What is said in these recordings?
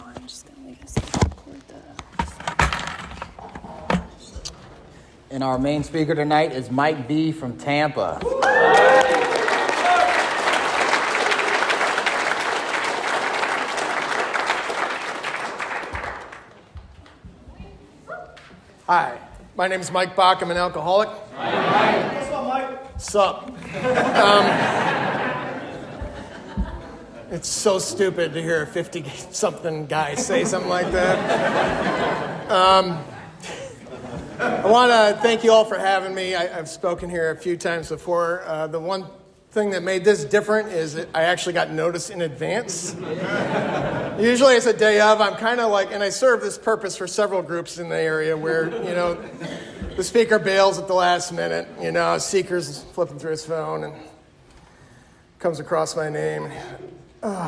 I'm just going to make this record that. And our main speaker tonight is Mike B. from Tampa. Hi, my name is Mike Bach. I'm an alcoholic. Hi. What's up, Mike? Sup? It's so stupid to hear a 50-something guy say something like that. I want to thank you all for having me. I've spoken here a few times before. The one thing that made this different is that I actually got notice in advance. Usually it's a day of. I'm kind of like, and I serve this purpose for several groups in the area where, the speaker bails at the last minute. Seeker's flipping through his phone and comes across my name. And,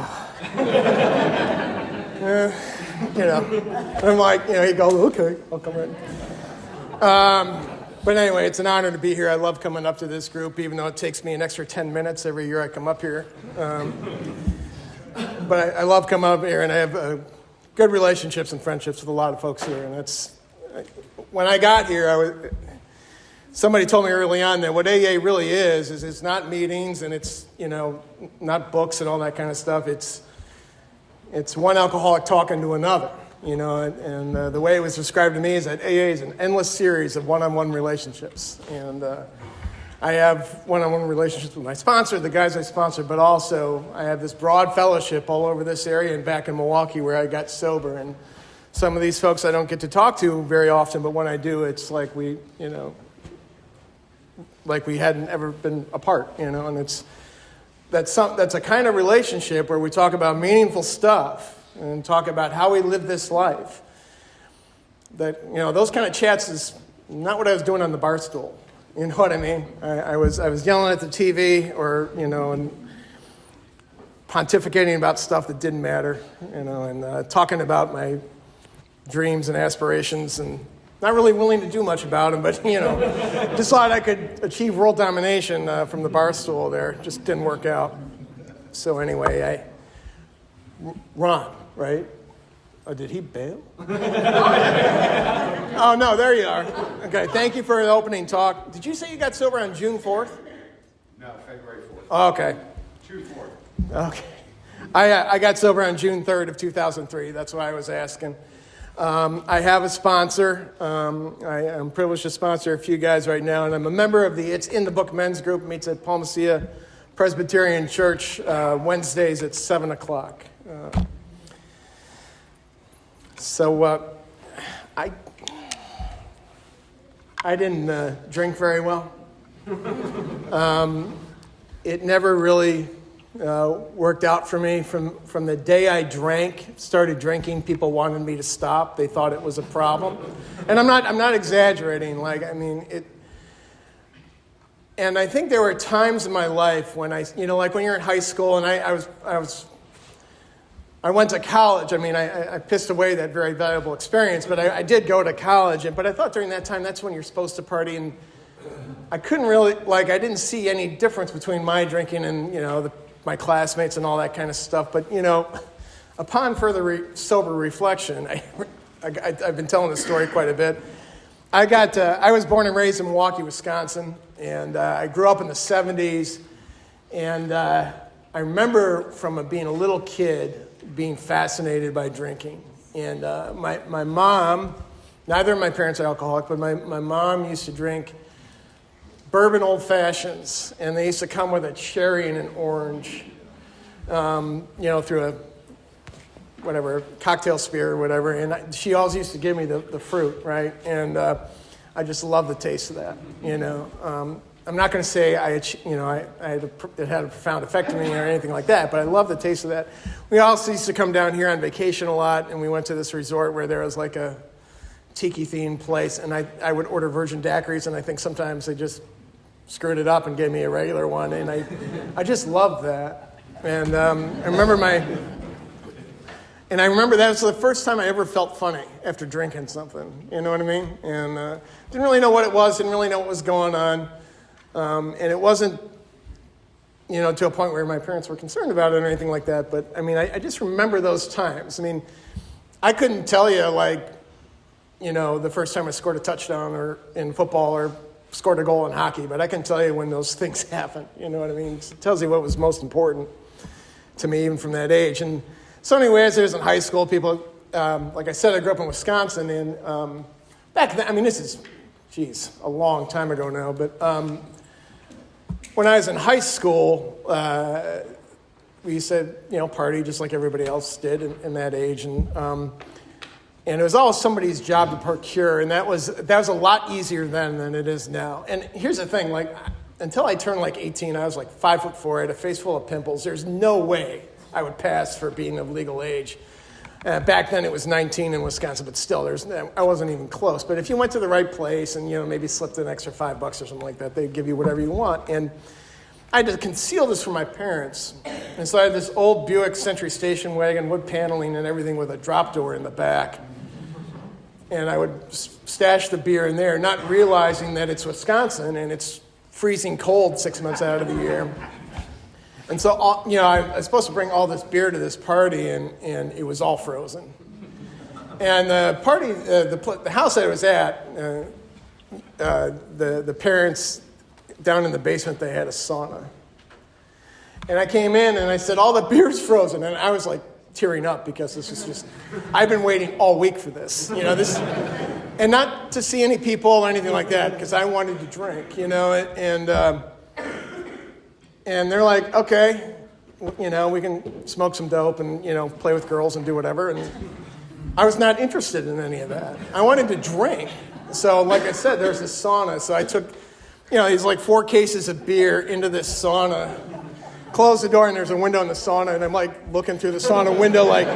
I'm like, he goes, okay, I'll come in. But anyway, it's an honor to be here. I love coming up to this group, even though it takes me an extra 10 minutes every year I come up here. But I love coming up here, and I have good relationships and friendships with a lot of folks here. And when I got here, somebody told me early on that what AA really is it's not meetings and it's, not books and all that kind of stuff. It's one alcoholic talking to another. And the way it was described to me is that AA is an endless series of one-on-one relationships. And I have one-on-one relationships with my sponsor, the guys I sponsor, but also I have this broad fellowship all over this area and back in Milwaukee where I got sober. And some of these folks I don't get to talk to very often, but when I do, it's like we hadn't ever been apart, and that's a kind of relationship where we talk about meaningful stuff and talk about how we live this life. That, those kind of chats is not what I was doing on the bar stool. You know what I mean? I was yelling at the TV or, and pontificating about stuff that didn't matter, and talking about my dreams and aspirations and not really willing to do much about them, but, just thought I could achieve world domination from the bar stool there. Just didn't work out. So anyway, Ron, right? Oh, did he bail? Oh, no, there you are. Okay, thank you for the opening talk. Did you say you got sober on June 4th? No, February 4th. Oh, okay. June 4th. Okay. I got sober on June 3rd of 2003. That's why I was asking. I have a sponsor. I am privileged to sponsor a few guys right now, and I'm a member of the It's in the Book men's group. Meets at Palmacia Presbyterian Church Wednesdays at 7 o'clock. I didn't drink very well. It never really worked out for me. From the day I started drinking, people wanted me to stop. They thought it was a problem. And I'm not exaggerating. And I think there were times in my life when like when you're in high school and I went to college. I pissed away that very valuable experience, but I did go to college. But I thought during that time, that's when you're supposed to party. And I couldn't really, I didn't see any difference between my drinking and, my classmates and all that kind of stuff. But, upon further sober reflection, I've been telling this story quite a bit. I was born and raised in Milwaukee, Wisconsin, and I grew up in the 70s. And I remember from being a little kid being fascinated by drinking. And my mom, neither of my parents are alcoholic, but my mom used to drink bourbon old fashions, and they used to come with a cherry and an orange, through a cocktail spear or whatever. And she always used to give me the fruit, right? And I just love the taste of that. I'm not going to say it had a profound effect on me or anything like that, but I love the taste of that. We also used to come down here on vacation a lot, and we went to this resort where there was like a tiki-themed place, and I would order virgin daiquiris, and I think sometimes they just screwed it up and gave me a regular one, and I just loved that. And I remember that was the first time I ever felt funny after drinking something. You know what I mean? And didn't really know what it was, didn't really know what was going on. And it wasn't, to a point where my parents were concerned about it or anything like that. But, I just remember those times. I couldn't tell you, like, the first time I scored a touchdown or in football or scored a goal in hockey, but I can tell you when those things happen. You know what I mean? It tells you what was most important to me, even from that age. And so anyway, as I was in high school, people, like I said, I grew up in Wisconsin, and back then, I mean, this is, a long time ago now, but when I was in high school, we used to, party just like everybody else did in that age, and it was always somebody's job to procure, and that was a lot easier then than it is now. And here's the thing, like, until I turned like 18, I was like 5'4", I had a face full of pimples. There's no way I would pass for being of legal age. Back then it was 19 in Wisconsin, but still, I wasn't even close. But if you went to the right place and, maybe slipped an extra $5 or something like that, they'd give you whatever you want. And I had to conceal this from my parents. And so I had this old Buick Century station wagon, wood paneling and everything with a drop door in the back. And I would stash the beer in there, not realizing that it's Wisconsin and it's freezing cold 6 months out of the year. And so, I was supposed to bring all this beer to this party, and it was all frozen. And the party, the house I was at, the parents down in the basement, they had a sauna. And I came in and I said, all the beer's frozen. And I was like tearing up because this was just, I've been waiting all week for this. And not to see any people or anything like that, because I wanted to drink, And they're like, okay, we can smoke some dope and, play with girls and do whatever. And I was not interested in any of that. I wanted to drink. So like I said, there's this sauna. So I took, these like 4 cases of beer into this sauna, closed the door, and there's a window in the sauna. And I'm like looking through the sauna window, like,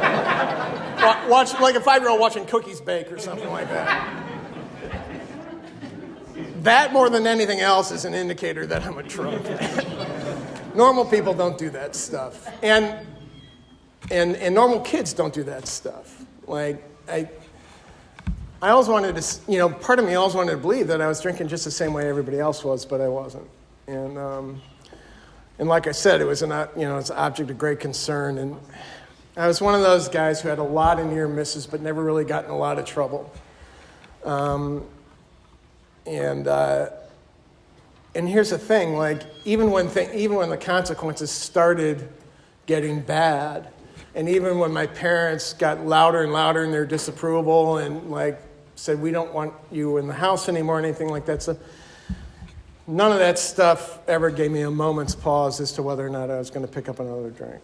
watch like a 5-year-old watching cookies bake or something like that. That more than anything else is an indicator that I'm a drunk. Normal people don't do that stuff. And normal kids don't do that stuff. Like, I always wanted to, part of me always wanted to believe that I was drinking just the same way everybody else was, but I wasn't. And like I said, it was it's an object of great concern. And I was one of those guys who had a lot of near misses, but never really got in a lot of trouble. And here's the thing, like, even when the consequences started getting bad, and even when my parents got louder and louder in their disapproval and, like, said, we don't want you in the house anymore, anything like that, so none of that stuff ever gave me a moment's pause as to whether or not I was going to pick up another drink.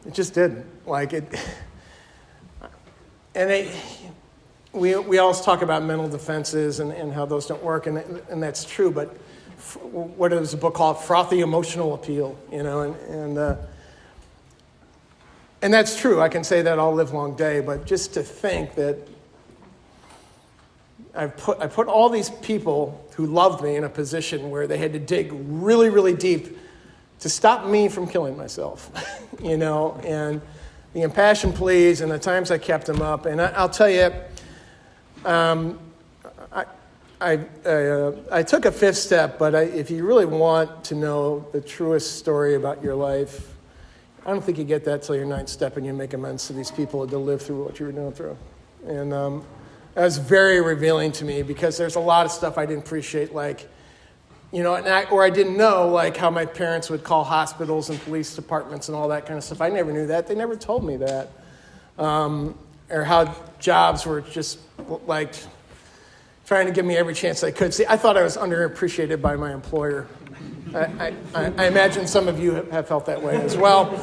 It just didn't. Like, we always talk about mental defenses and how those don't work, and that's true, but what is the book called? Frothy Emotional Appeal, and that's true. I can say that all live long day, but just to think that I put all these people who loved me in a position where they had to dig really, really deep to stop me from killing myself, and the impassioned pleas and the times I kept them up, and I'll tell you, I took a 5th step, but if you really want to know the truest story about your life, I don't think you get that till your 9th step and you make amends to these people who had to live through what you were going through. And that was very revealing to me because there's a lot of stuff I didn't appreciate, like, or I didn't know, like, how my parents would call hospitals and police departments and all that kind of stuff. I never knew that. They never told me that. Or how jobs were just, like, trying to give me every chance they could. See, I thought I was underappreciated by my employer. I imagine some of you have felt that way as well.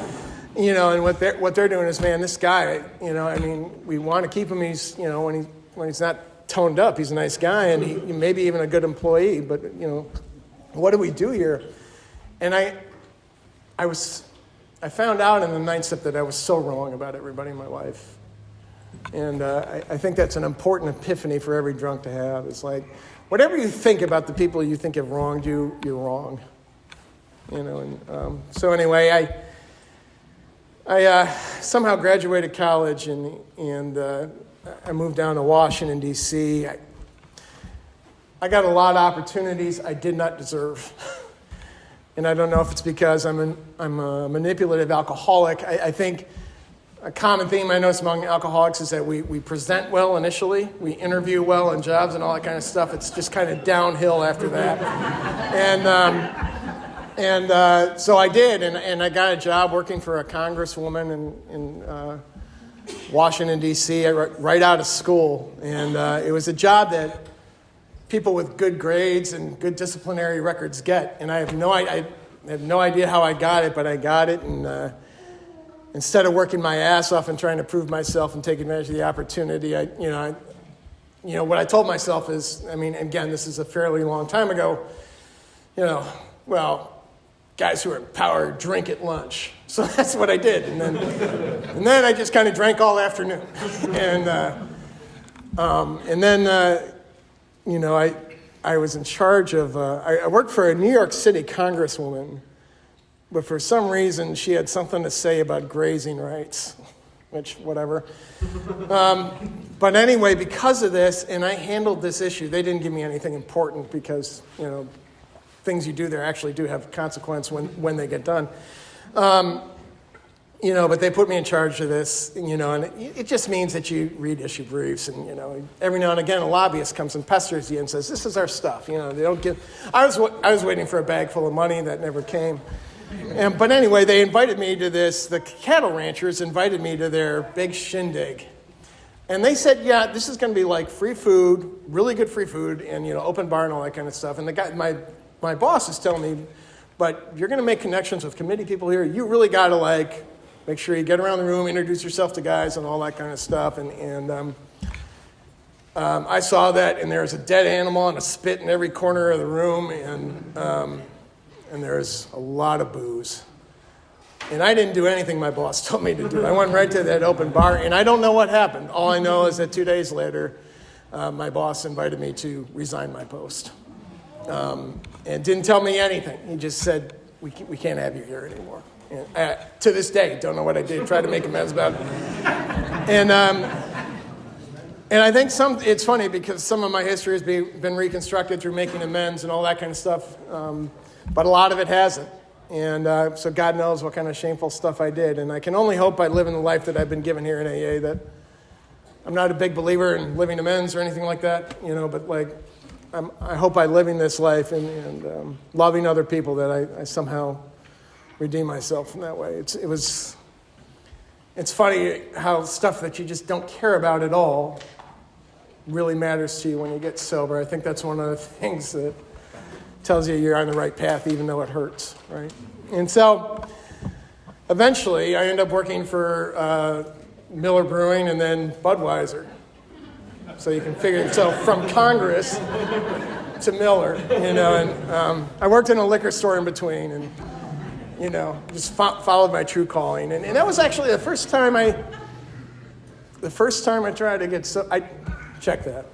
And what they're doing is, man, this guy, we want to keep him. He's, when he's not toned up, he's a nice guy, and he maybe even a good employee. But what do we do here? And I found out in the 9th step that I was so wrong about everybody in my life. And I think that's an important epiphany for every drunk to have. It's like, whatever you think about the people you think have wronged you, you're wrong. So anyway, I somehow graduated college and I moved down to Washington, D.C. I got a lot of opportunities I did not deserve. And I don't know if it's because I'm a manipulative alcoholic. I think a common theme I notice among alcoholics is that we present well initially, we interview well in jobs and all that kind of stuff. It's just kind of downhill after that. So I did, and I got a job working for a congresswoman in Washington, D.C. right out of school. And it was a job that people with good grades and good disciplinary records get. And I have no idea how I got it, but I got it. And instead of working my ass off and trying to prove myself and take advantage of the opportunity, what I told myself is, again, this is a fairly long time ago, guys who are in power drink at lunch. So that's what I did. And then I just kind of drank all afternoon. I was in charge of, I worked for a New York City congresswoman, but for some reason she had something to say about grazing rights, which, whatever. But anyway, because of this, and I handled this issue, they didn't give me anything important because, things you do there actually do have consequence when they get done. But they put me in charge of this, and it just means that you read issue briefs, and, every now and again a lobbyist comes and pesters you and says, this is our stuff, they don't give. I was waiting for a bag full of money that never came. But anyway, they invited me to this, the cattle ranchers invited me to their big shindig. And they said, yeah, this is going to be like free food, really good free food, and, open bar and all that kind of stuff. And the guy, my boss is telling me, but you're going to make connections with committee people here. You really got to, make sure you get around the room, introduce yourself to guys and all that kind of stuff. And I saw that, and there was a dead animal and a spit in every corner of the room, and there's a lot of booze. And I didn't do anything my boss told me to do. I went right to that open bar, and I don't know what happened. All I know is that 2 days later, my boss invited me to resign my post. And didn't tell me anything. He just said, we can't have you here anymore. And to this day, don't know what I did. Tried to make amends about it. And I think it's funny because some of my history has been reconstructed through making amends and all that kind of stuff. But a lot of it hasn't. And so God knows what kind of shameful stuff I did. And I can only hope by living the life that I've been given here in AA that I'm not a big believer in living amends or anything like that, but I hope by living this life and loving other people that I somehow redeem myself in that way. It's funny how stuff that you just don't care about at all really matters to you when you get sober. I think that's one of the things that tells you you're on the right path even though it hurts, right? And so eventually I end up working for Miller Brewing and then Budweiser. So you can figure, so from Congress to Miller, and I worked in a liquor store in between and, just followed my true calling. And that was actually the first time I tried to get check that.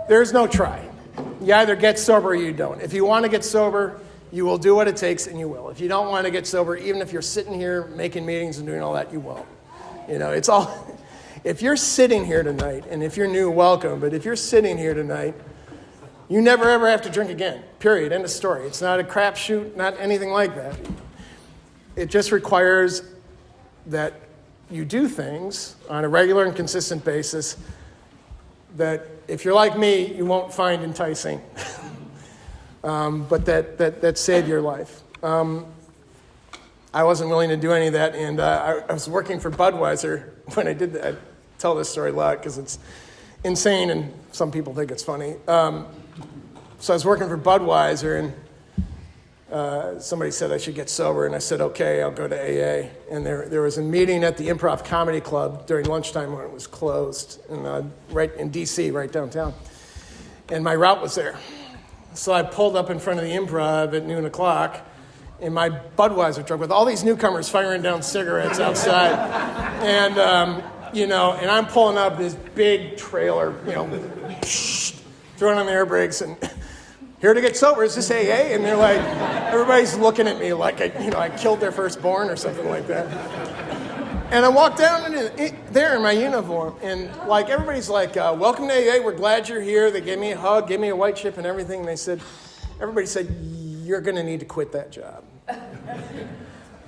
There's no try. You either get sober or you don't. If you want to get sober, you will do what it takes and you will. If you don't want to get sober, even if you're sitting here making meetings and doing all that, you won't. It's all... If you're sitting here tonight, and if you're new, welcome, but if you're sitting here tonight, you never ever have to drink again, period, end of story. It's not a crapshoot, not anything like that. It just requires that you do things on a regular and consistent basis that, if you're like me, you won't find enticing, but that save your life. I wasn't willing to do any of that, and I was working for Budweiser when I did that. I tell this story a lot because it's insane, and some people think it's funny. So I was working for Budweiser, and somebody said I should get sober, and I said, okay, I'll go to AA. And there was a meeting at the Improv Comedy Club during lunchtime when it was closed, right in D.C., right downtown. And my route was there. So I pulled up in front of the Improv at noon o'clock in my Budweiser truck with all these newcomers firing down cigarettes outside. And, and I'm pulling up this big trailer, throwing on the air brakes and here to get sober, is this AA? And they're like, everybody's looking at me like I killed their firstborn or something like that. And I walked down there in my uniform, and everybody's like, welcome to AA, we're glad you're here. They gave me a hug, gave me a white chip and everything. And everybody said, you're going to need to quit that job.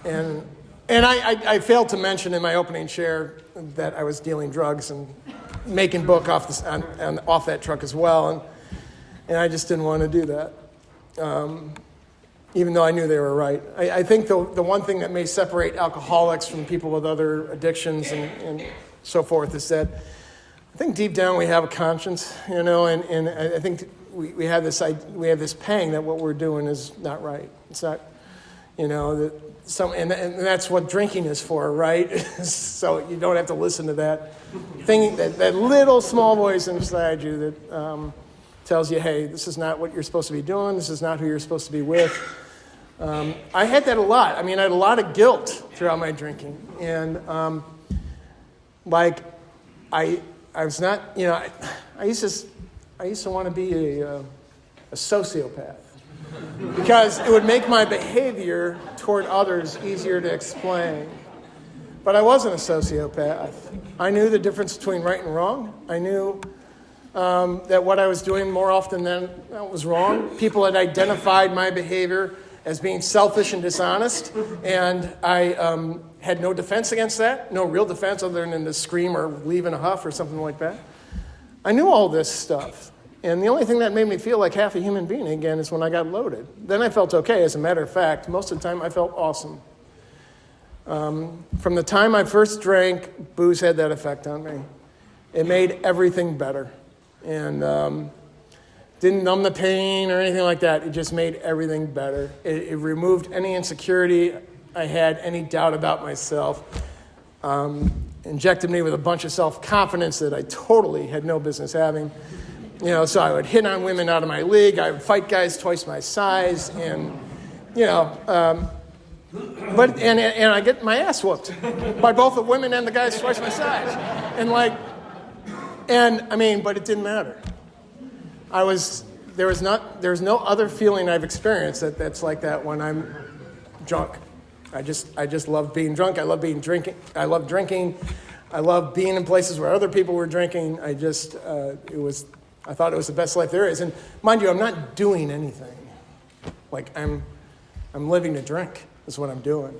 And And I failed to mention in my opening share that I was dealing drugs and making book off that truck as well. And I just didn't want to do that, even though I knew they were right. I think the one thing that may separate alcoholics from people with other addictions and so forth is that I think deep down we have a conscience, and I think we have this pang that what we're doing is not right. It's not, and that's what drinking is for, right? So you don't have to listen to that thing, that little small voice inside you that tells you, hey, this is not what you're supposed to be doing. This is not who you're supposed to be with. I had that a lot. I had a lot of guilt throughout my drinking, and I was not, I used to want to be a sociopath because it would make my behavior toward others easier to explain. But I wasn't a sociopath. I knew the difference between right and wrong. I knew that what I was doing more often than that was wrong. People had identified my behavior as being selfish and dishonest, and I had no defense against that, no real defense other than to scream or leave in a huff or something like that. I knew all this stuff, and the only thing that made me feel like half a human being again is when I got loaded. Then I felt okay. As a matter of fact, most of the time I felt awesome. From the time I first drank, booze had that effect on me. It made everything better, and didn't numb the pain or anything like that. It just made everything better. It removed any insecurity I had, any doubt about myself. Injected me with a bunch of self-confidence that I totally had no business having. So I would hit on women out of my league. I would fight guys twice my size, and but I get my ass whooped by both the women and the guys twice my size, but it didn't matter. There's no other feeling I've experienced that's like that when I'm drunk. I just love being drunk. I love drinking. I love drinking. I love being in places where other people were drinking. I thought it was the best life there is. And mind you, I'm not doing anything. I'm living to drink is what I'm doing.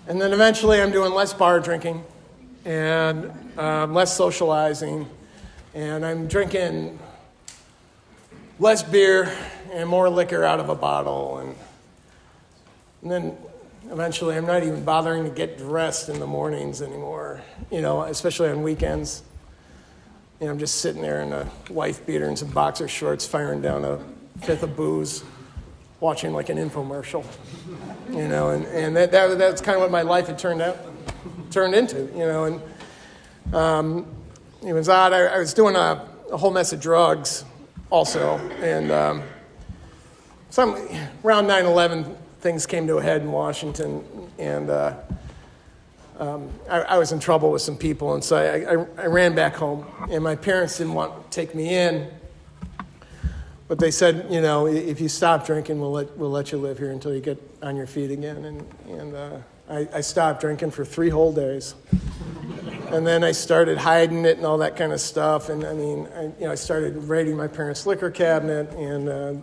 And then eventually I'm doing less bar drinking and less socializing, and I'm drinking less beer and more liquor out of a bottle. And then eventually I'm not even bothering to get dressed in the mornings anymore, especially on weekends. I'm just sitting there in a wife beater and some boxer shorts, firing down a fifth of booze, watching like an infomercial, and that's kind of what my life had turned into, and it was odd. I was doing a whole mess of drugs also, and around 9/11, things came to a head in Washington, and I was in trouble with some people, and so I ran back home, and my parents didn't want to take me in, but they said, if you stop drinking, we'll let you live here until you get on your feet again, and I stopped drinking for 3 whole days. And then I started hiding it and all that kind of stuff. And I started raiding my parents' liquor cabinet. And,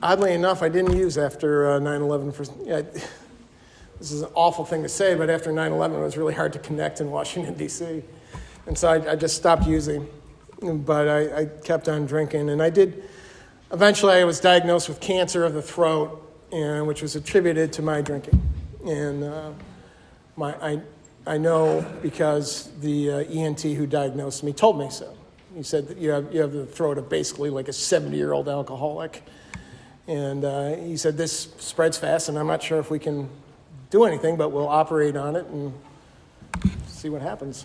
oddly enough, I didn't use after 9/11. This is an awful thing to say, but after 9/11, it was really hard to connect in Washington, D.C. And so I just stopped using. But I kept on drinking. And eventually I was diagnosed with cancer of the throat, which was attributed to my drinking. And I know because the ENT who diagnosed me told me so. He said that you have the throat of basically like a 70-year-old alcoholic. And he said, this spreads fast, and I'm not sure if we can do anything, but we'll operate on it and see what happens,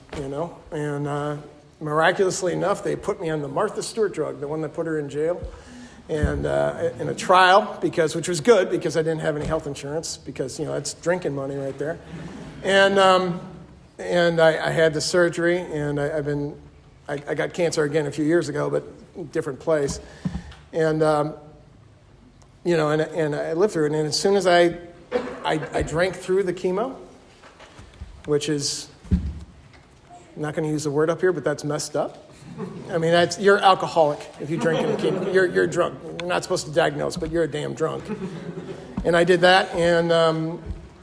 And miraculously enough, they put me on the Martha Stewart drug, the one that put her in jail. And in a trial, which was good because I didn't have any health insurance, because that's drinking money right there, and I had the surgery, and I got cancer again a few years ago, but different place, and and I lived through it, and as soon as I drank through the chemo, which is, I'm not going to use the word up here, but that's messed up. You're alcoholic if you drink in the chemo. You're drunk. You're not supposed to diagnose, but you're a damn drunk. And I did that, and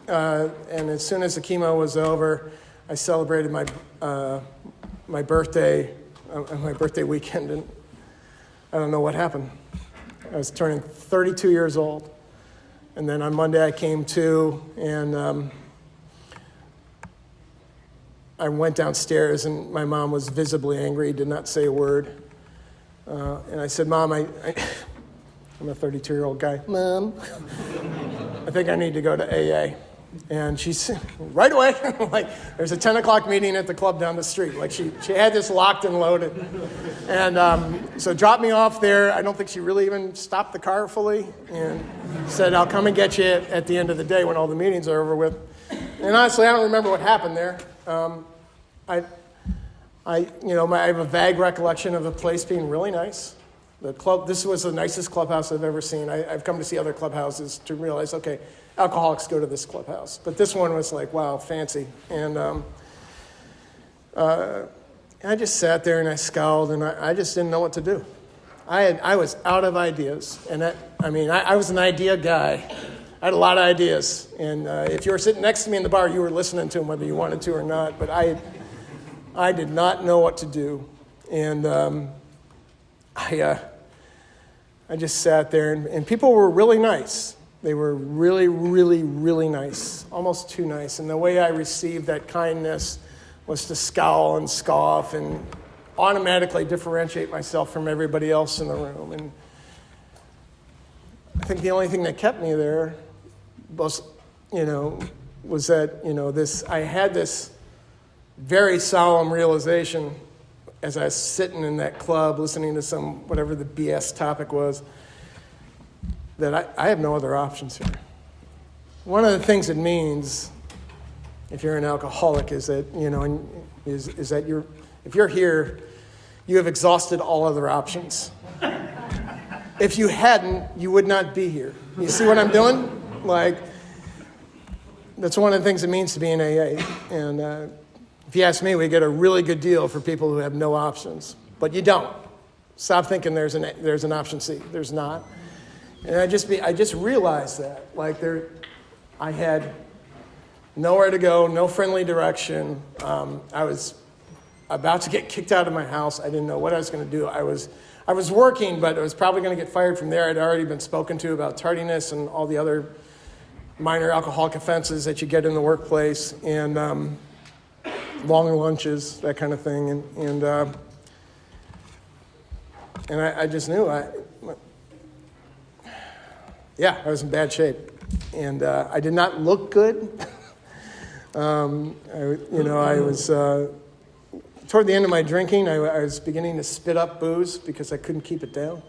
as soon as the chemo was over, I celebrated my birthday weekend, and I don't know what happened. I was turning 32 years old, and then on Monday I came to, and I went downstairs, and my mom was visibly angry, did not say a word. And I said, Mom, I'm a 32-year-old guy. Mom, I think I need to go to AA. And she said, right away, like, there's a 10 o'clock meeting at the club down the street. Like, she had this locked and loaded. And so dropped me off there. I don't think she really even stopped the car fully, and said, I'll come and get you at the end of the day when all the meetings are over with. And honestly, I don't remember what happened there. I have a vague recollection of the place being really nice. The club, this was the nicest clubhouse I've ever seen. I've come to see other clubhouses to realize, okay, alcoholics go to this clubhouse. But this one was like, wow, fancy. And I just sat there and I scowled, and I just didn't know what to do. I was out of ideas. And I was an idea guy. I had a lot of ideas. And if you were sitting next to me in the bar, you were listening to them whether you wanted to or not. But I did not know what to do. And I just sat there, and people were really nice. They were really, really, really nice, almost too nice. And the way I received that kindness was to scowl and scoff and automatically differentiate myself from everybody else in the room. And I think the only thing that kept me there was that, I had this very solemn realization as I was sitting in that club listening to whatever the BS topic was, that I have no other options here. One of the things it means, if you're an alcoholic, is that, is that if you're here, you have exhausted all other options. If you hadn't, you would not be here. You see what I'm doing? Like, that's one of the things it means to be in AA. And if you ask me, we get a really good deal for people who have no options. But you don't. Stop thinking there's an option C. There's not. And I just realized that. Like, I had nowhere to go, no friendly direction. I was about to get kicked out of my house. I didn't know what I was going to do. I was working, but I was probably going to get fired from there. I'd already been spoken to about tardiness and all the other minor alcoholic offenses that you get in the workplace, and long lunches, that kind of thing. And I just knew I was in bad shape. And I did not look good. I was, toward the end of my drinking, I was beginning to spit up booze because I couldn't keep it down.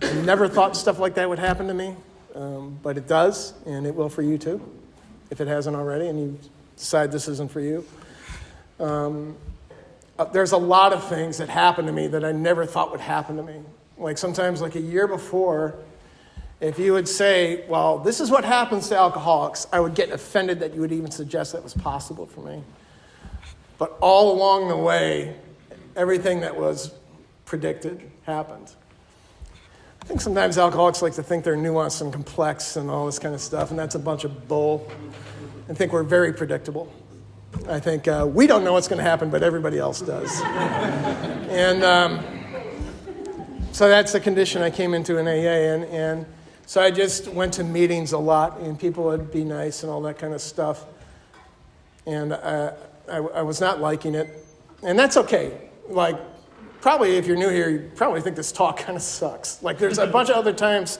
I never thought stuff like that would happen to me, but it does, and it will for you too, if it hasn't already, and you decide this isn't for you. There's a lot of things that happen to me that I never thought would happen to me. Like sometimes, like a year before, if you would say, well, this is what happens to alcoholics, I would get offended that you would even suggest that was possible for me. But all along the way, everything that was predicted happened. I think sometimes alcoholics like to think they're nuanced and complex and all this kind of stuff, and that's a bunch of bull. I think we're very predictable. I think we don't know what's going to happen, but everybody else does. And so that's the condition I came into in AA, and so I just went to meetings a lot, and people would be nice and all that kind of stuff. And I was not liking it, and that's okay. Like, probably if you're new here, you probably think this talk kind of sucks. Like, there's a bunch of other things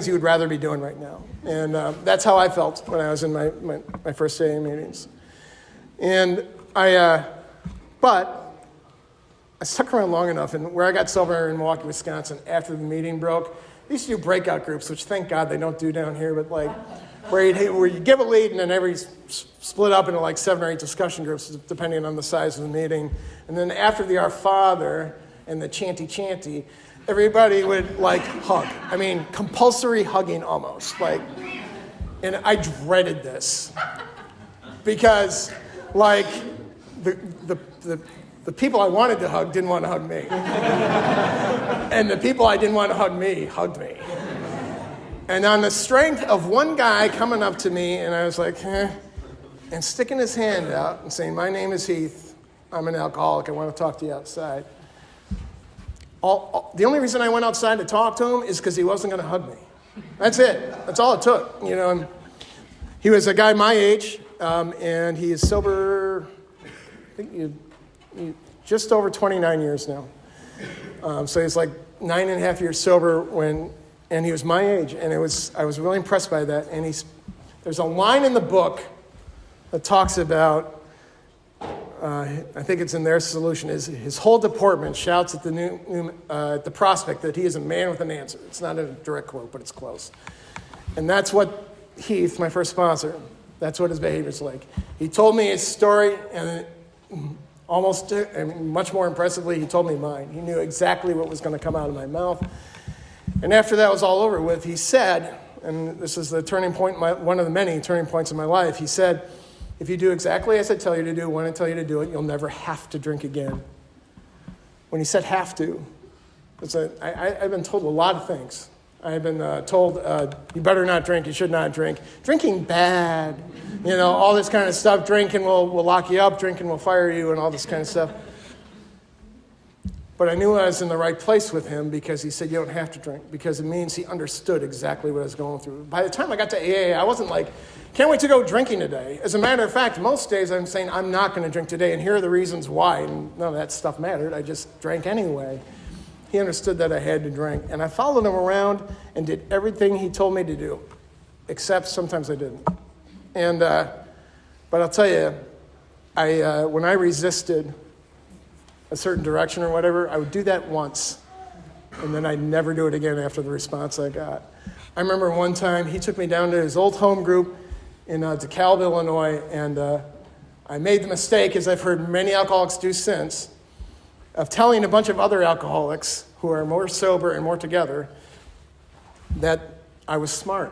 you would rather be doing right now. And that's how I felt when I was in my first AA meetings. And but I stuck around long enough, and where I got sober in Milwaukee, Wisconsin, after the meeting broke, they used to do breakout groups, which thank God they don't do down here, but like where you give a lead and then split up into like 7 or 8 discussion groups, depending on the size of the meeting. And then after the Our Father and the chanty, everybody would like hug. I mean, compulsory hugging almost. Like, and I dreaded this because like the people I wanted to hug didn't want to hug me. And the people I didn't want to hug me hugged me. And on the strength of one guy coming up to me, and I was like, and sticking his hand out and saying, my name is Heath. I'm an alcoholic. I want to talk to you outside. The only reason I went outside to talk to him is because he wasn't going to hug me. That's it. That's all it took. And he was a guy my age, and he is sober, I think just over 29 years now. So he's like 9.5 years sober and he was my age, and I was really impressed by that. And there's a line in the book that talks about, I think it's in their solution, is his whole deportment shouts at the prospect that he is a man with an answer. It's not a direct quote, but it's close. And that's what Heath, my first sponsor, that's what his behavior's like. He told me his story, and much more impressively, he told me mine. He knew exactly what was going to come out of my mouth. And after that was all over with, he said, and this is the turning point, one of the many turning points in my life, he said, if you do exactly as I tell you to do, when I tell you to do it, you'll never have to drink again. When he said have to, I've been told a lot of things. I've been told, you better not drink, you should not drink. Drinking bad, all this kind of stuff. Drinking will lock you up, drinking will fire you, and all this kind of stuff. But I knew I was in the right place with him because he said you don't have to drink, because it means he understood exactly what I was going through. By the time I got to AA, I wasn't like, can't wait to go drinking today. As a matter of fact, most days I'm saying I'm not going to drink today, and here are the reasons why. And none of that stuff mattered. I just drank anyway. He understood that I had to drink. And I followed him around and did everything he told me to do, except sometimes I didn't. And but I'll tell you, when I resisted a certain direction or whatever, I would do that once, and then I'd never do it again after the response I got. I remember one time he took me down to his old home group in DeKalb, Illinois, and I made the mistake, as I've heard many alcoholics do since, of telling a bunch of other alcoholics who are more sober and more together that I was smart.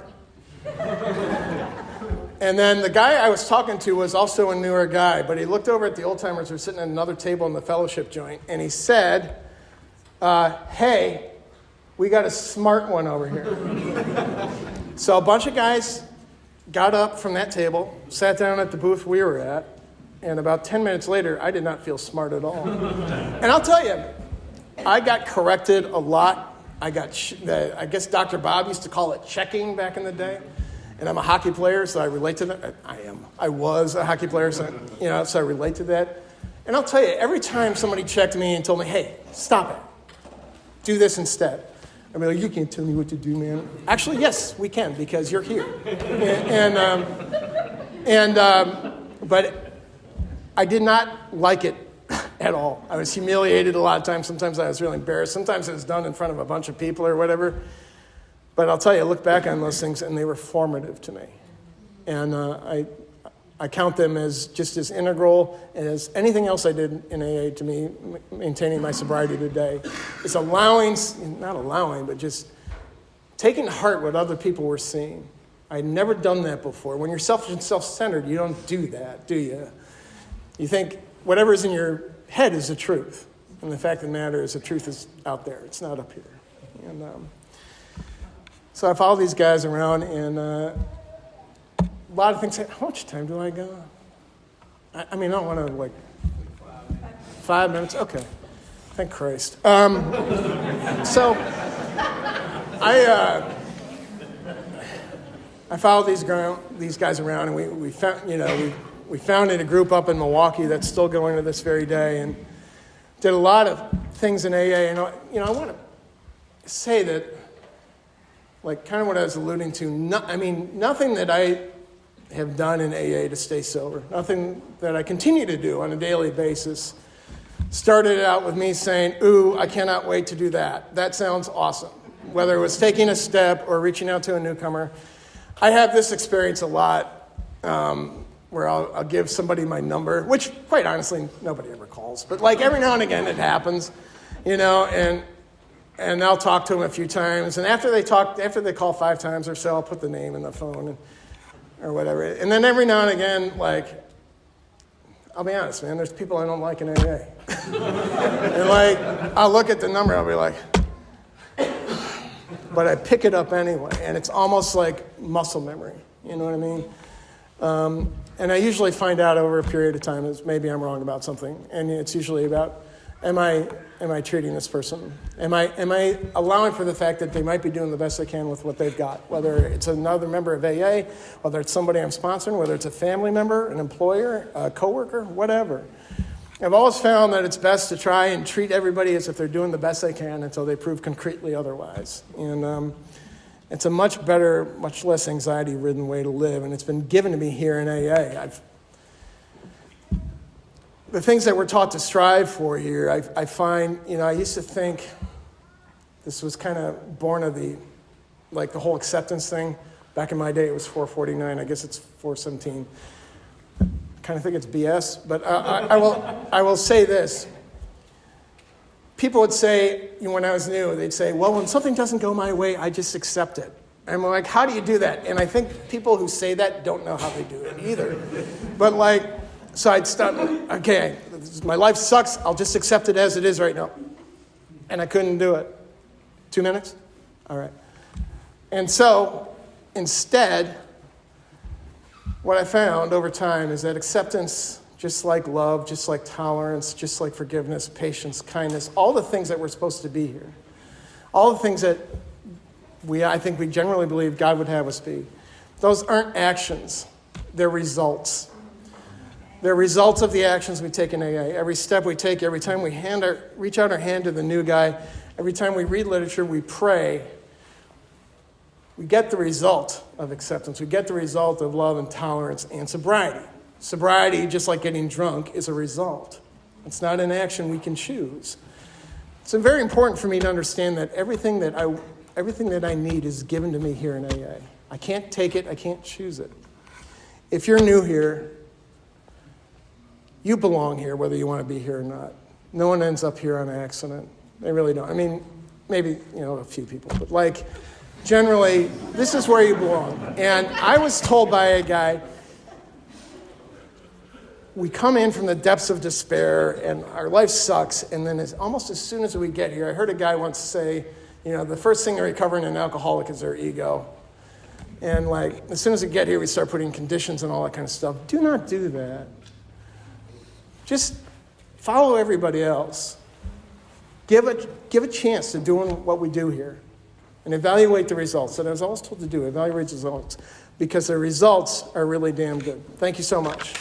And then the guy I was talking to was also a newer guy, but he looked over at the old-timers who were sitting at another table in the fellowship joint, and he said, hey, we got a smart one over here. So a bunch of guys got up from that table, sat down at the booth we were at, and about 10 minutes later, I did not feel smart at all. And I'll tell you, I got corrected a lot. I guess Dr. Bob used to call it checking back in the day. And I'm a hockey player, so I relate to that. I was a hockey player, so I relate to that. And I'll tell you, every time somebody checked me and told me, hey, stop it. Do this instead. I'd be like, you can't tell me what to do, man. Actually, yes, we can, because you're here. But I did not like it at all. I was humiliated a lot of times. Sometimes I was really embarrassed. Sometimes it was done in front of a bunch of people or whatever. But I'll tell you, I look back on those things, and they were formative to me. And I count them as just as integral as anything else I did in AA to me maintaining my sobriety today. It's not allowing, but just taking to heart what other people were seeing. I'd never done that before. When you're self-centered, you don't do that, do you? You think whatever's in your head is the truth. And the fact of the matter is the truth is out there. It's not up here. And so I follow these guys around, and a lot of things say, how much time do I got? I don't want to, 5 minutes? Okay. Thank Christ. So I followed these guys around, and we founded a group up in Milwaukee that's still going to this very day, and did a lot of things in AA. And I want to say that, kind of what I was alluding to, nothing that I have done in AA to stay sober, nothing that I continue to do on a daily basis, started out with me saying, ooh, I cannot wait to do that. That sounds awesome. Whether it was taking a step or reaching out to a newcomer. I have this experience a lot where I'll give somebody my number, which, quite honestly, nobody ever calls. But, every now and again it happens, and I'll talk to them a few times. And after they call 5 times or so, I'll put the name in the phone or whatever. And then every now and again, I'll be honest, man, there's people I don't like in AA. And I'll look at the number, I'll be like, but I pick it up anyway, and it's almost like muscle memory. You know what I mean? And I usually find out over a period of time is maybe I'm wrong about something, and it's usually about, am I treating this person? Am I allowing for the fact that they might be doing the best they can with what they've got? Whether it's another member of AA, whether it's somebody I'm sponsoring, whether it's a family member, an employer, a coworker, whatever. I've always found that it's best to try and treat everybody as if they're doing the best they can until they prove concretely otherwise. And it's a much better, much less anxiety-ridden way to live, and it's been given to me here in AA. The things that we're taught to strive for here, I find, I used to think this was kind of born of the whole acceptance thing. Back in my day, it was 449. I guess it's 417. I kind of think it's BS, but I will say this. People would say, when I was new, they'd say, well, when something doesn't go my way, I just accept it. And I'm like, how do you do that? And I think people who say that don't know how they do it either. But so I'd stop, okay, my life sucks, I'll just accept it as it is right now. And I couldn't do it. 2 minutes? All right. And so, instead, what I found over time is that acceptance, just like love, just like tolerance, just like forgiveness, patience, kindness, all the things that we're supposed to be here, all the things that I think we generally believe God would have us be, those aren't actions, they're results. They're results of the actions we take in AA. Every step we take, every time we reach out our hand to the new guy, every time we read literature, we pray, we get the result of acceptance. We get the result of love and tolerance and sobriety. Sobriety, just like getting drunk, is a result. It's not an action we can choose. It's very important for me to understand that everything that I need is given to me here in AA. I can't take it. I can't choose it. If you're new here, you belong here, whether you want to be here or not. No one ends up here on accident. They really don't. I mean, maybe, a few people, but generally, this is where you belong. And I was told by a guy, we come in from the depths of despair and our life sucks, and then almost as soon as we get here, I heard a guy once say, the first thing to recover in an alcoholic is their ego. And as soon as we get here, we start putting conditions and all that kind of stuff. Do not do that. Just follow everybody else. Give a chance to doing what we do here. And evaluate the results. And I was always told to do, evaluate the results. Because the results are really damn good. Thank you so much.